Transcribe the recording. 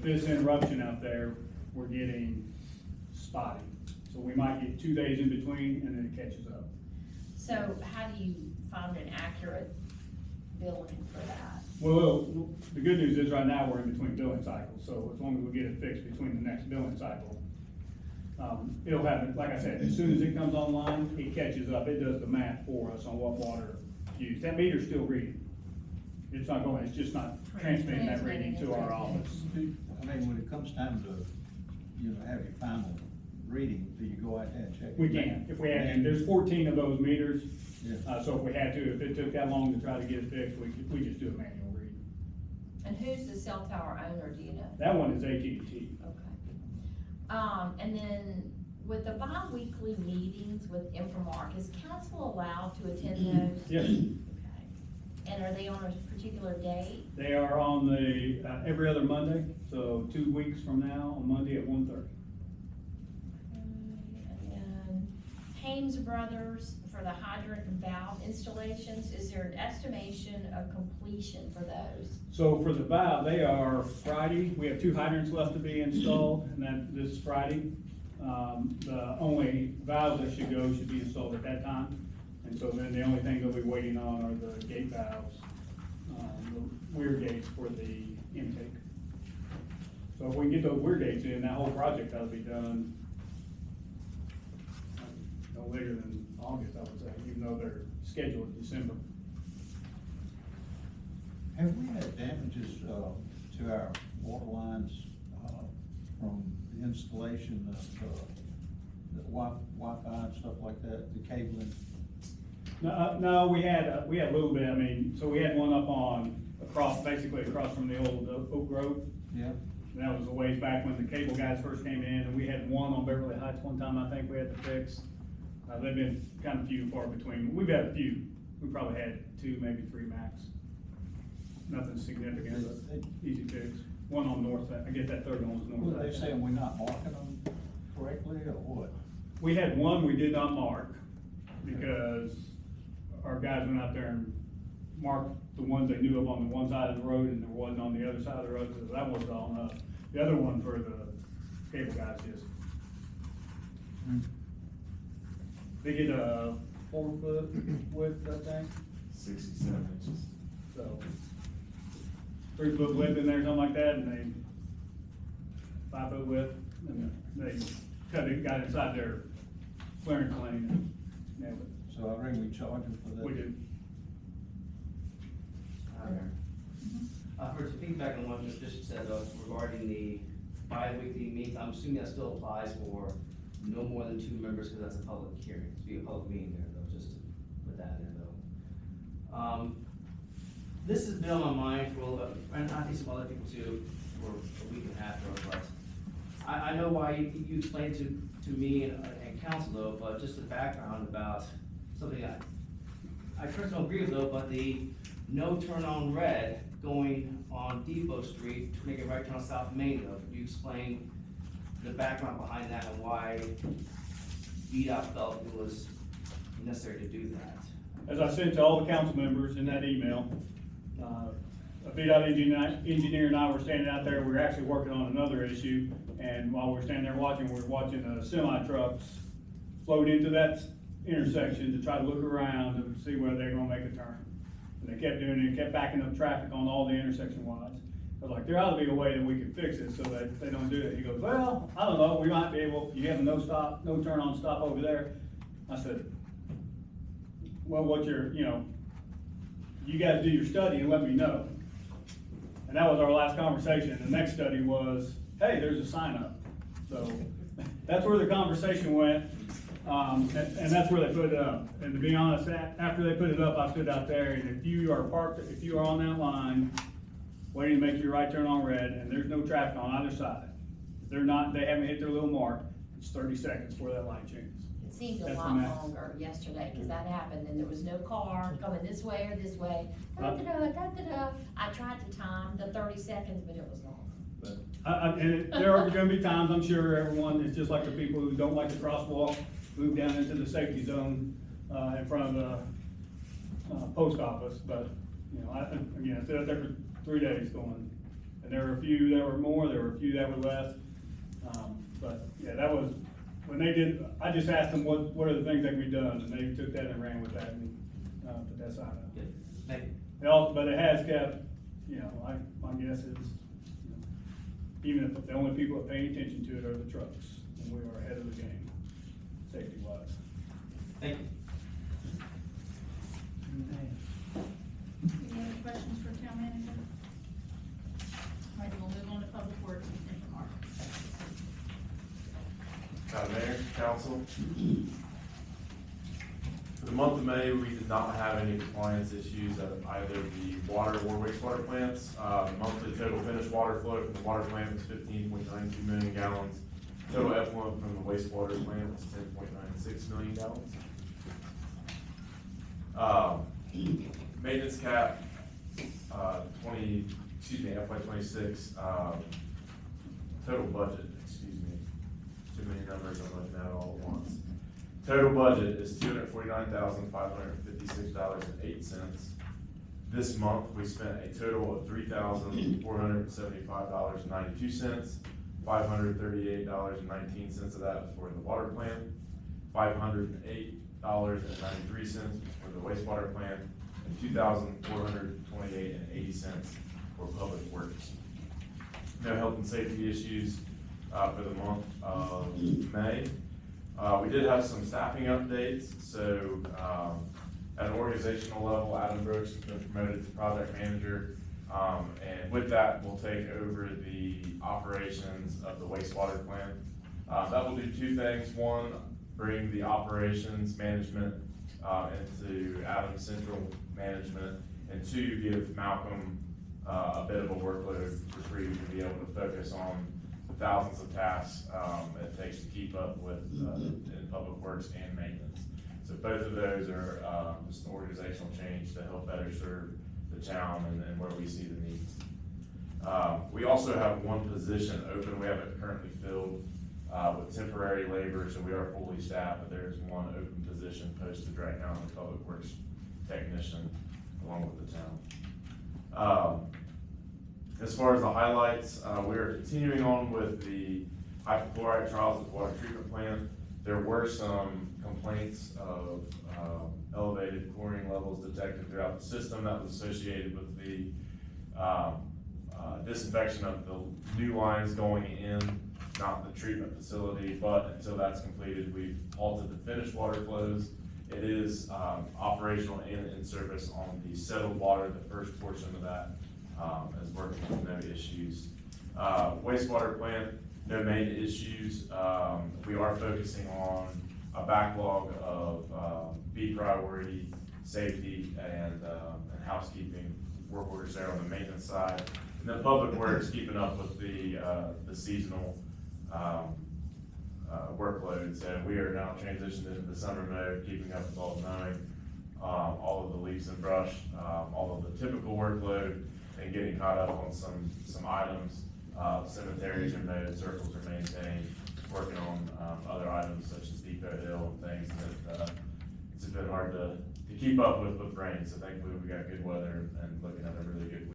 this interruption out there, we're getting spotty. So we might get 2 days in between and then it catches up. So how do you find an accurate billing for that? Well, the good news is right now we're in between billing cycles, so as long as we get it fixed between the next billing cycle, it'll have, like I said, as soon as it comes online, it catches up, it does the math for us on what water used. That meter's still reading. It's not going, it's just not transmitting that reading to our office. I mean, when it comes time to, have your final reading, do you go out there and check? We can, if we had to. There's 14 of those meters. Yeah. So if we had to, if it took that long to try to get it fixed, we just do a manual read. And who's the cell tower owner, do you know? That one is AT&T. Okay. And then with the bi-weekly meetings with Infomark, is council allowed to attend those? Yes. Okay. And are they on a particular date? They are on the, every other Monday, so 2 weeks from now, on Monday at 1:30. And then Haynes Brothers for the hydrant and valve installations, is there an estimation of completion for those? So for the valve, they are Friday, we have 2 hydrants left to be installed, and that this Friday. The only valves that should go should be installed at that time. And so then the only thing they'll be waiting on are the gate valves, the weir gates for the intake. So if we can get those weir gates in, that whole project that'll be done no later than August, I would say, even though they're scheduled December. Have we had damages, to our water lines, from the installation of, the Wi-Fi and stuff like that, the cabling? No, we had a little bit, I mean, so we had one up basically across from the old Oak Grove. Yeah. And that was a ways back when the cable guys first came in, and we had one on Beverly Heights one time, I think we had to fix. They've been kind of few and far between. We've had a few. We probably had 2, maybe 3 max. Nothing significant, but easy fix. One on north, I get that third one was north. Well, they saying we're not marking them correctly, or what? We had one we did not mark, because our guys went out there and marked the ones they knew of on the one side of the road, and there wasn't on the other side of the road, so that was on us. The other one for the cable guys just, they get a 4-foot width, I think, 67 inches. so 3-foot width in there, something like that, and they 5-foot width, and they cut it, got inside their clearance lane and nailed it. So I think we charge them for that? We did. Hi there. For to piggyback on what Ms. Bishop said regarding the bi-weekly meetings, I'm assuming that still applies for no more than 2 members, because that's a public hearing, to be a public meeting there, though, just to put that in though. This has been on my mind for, and I think some other people too, for a week and a half or but I know why you explained to me and council though, but just the background about something I personally don't agree with though, but the no turn on red going on Depot Street to make a right turn on South Main though. Could you explain the background behind that and why VDOT felt it was necessary to do that? As I sent to all the council members in that email, a VDOT engineer and I were standing out there, we were actually working on another issue, and while we were standing there watching, we were watching semi trucks float into that intersection to try to look around and see whether they're gonna make a turn. And they kept doing it, kept backing up traffic on all the intersection lines. I was like, there ought to be a way that we could fix it so that they don't do it. He goes, well, I don't know, we might be able, you have a no turn on stop over there. I said, well, what's your, you guys do your study and let me know. And that was our last conversation. The next study was, hey, there's a sign up. So that's where the conversation went. And that's where they put it up. And to be honest, after they put it up, I stood out there, and if you are on that line, waiting to make your right turn on red, and there's no traffic on either side, if they haven't hit their little mark, it's 30 seconds before that light changes. It seemed a That's lot the max. longer yesterday, because that happened, and there was no car coming this way or this way. Da-da-da. I tried to time the 30 seconds, but it was long. But there are gonna be times, I'm sure everyone, it's just like the people who don't like the crosswalk, move down into the safety zone, in front of the, post office, but, I stood out there for 3 days going, And there were a few that were more, there were a few that were less. But, yeah, that was, when they did, I just asked them what are the things that can be done, and they took that and ran with that and, put that sign up. Good, thank you. They also, but it has kept, you know, my guess is, you know, even if the only people that pay attention to it are the trucks, and we are ahead of the game, safety wise. Thank you. Any other questions for town manager? All right, we'll move on to public works and Central Mark. Mayor, council. For the month of May, we did not have any compliance issues at either the water or wastewater plants. Monthly total finished water flow from the water plant was 15.92 million gallons. Total effluent from the wastewater plant was 10.96 million gallons. Maintenance cap, FY 26, total budget, excuse me, too many numbers I'm looking at all at once. Total budget is $249,556.08. This month, we spent a total of $3,475.92. $538.19 of that was for the water plant, $508.93 for the wastewater plant, and $2,428.80 for public works. No health and safety issues for the month of May. We did have some staffing updates, so at an organizational level, Adam Brooks has been promoted to project manager, and with that, we'll take over the operations of the wastewater plant. That will do two things. One, bring the operations management into Adam's central management, and two, give Malcolm a bit of a workload for free to be able to focus on the thousands of tasks it takes to keep up with in public works and maintenance. So both of those are just an organizational change to help better serve the town and where we see the needs. We also have one position open. We haven't currently filled with temporary labor, so we are fully staffed, but there's one open position posted right now in the public works technician along with the town. As far as the highlights, we are continuing on with the hypochlorite trials at the water treatment plant. There were some complaints of elevated chlorine levels detected throughout the system that was associated with the disinfection of the new lines going in, not the treatment facility, but until that's completed, we've halted the finished water flows. It is operational and in service on the settled water. The first portion of that is working with no issues. Wastewater plant, no main issues. We are focusing on a backlog of B priority, safety, and housekeeping work orders there on the maintenance side. And then public works keeping up with the seasonal workload. So we are now transitioned into the summer mode, keeping up with all the mowing, all of the leaves and brush, all of the typical workload, and getting caught up on some items. Cemeteries are mowed, circles are maintained, working on other items such as Depot Hill and things that it's been hard to keep up with rain. So thankfully we got good weather and looking at a really good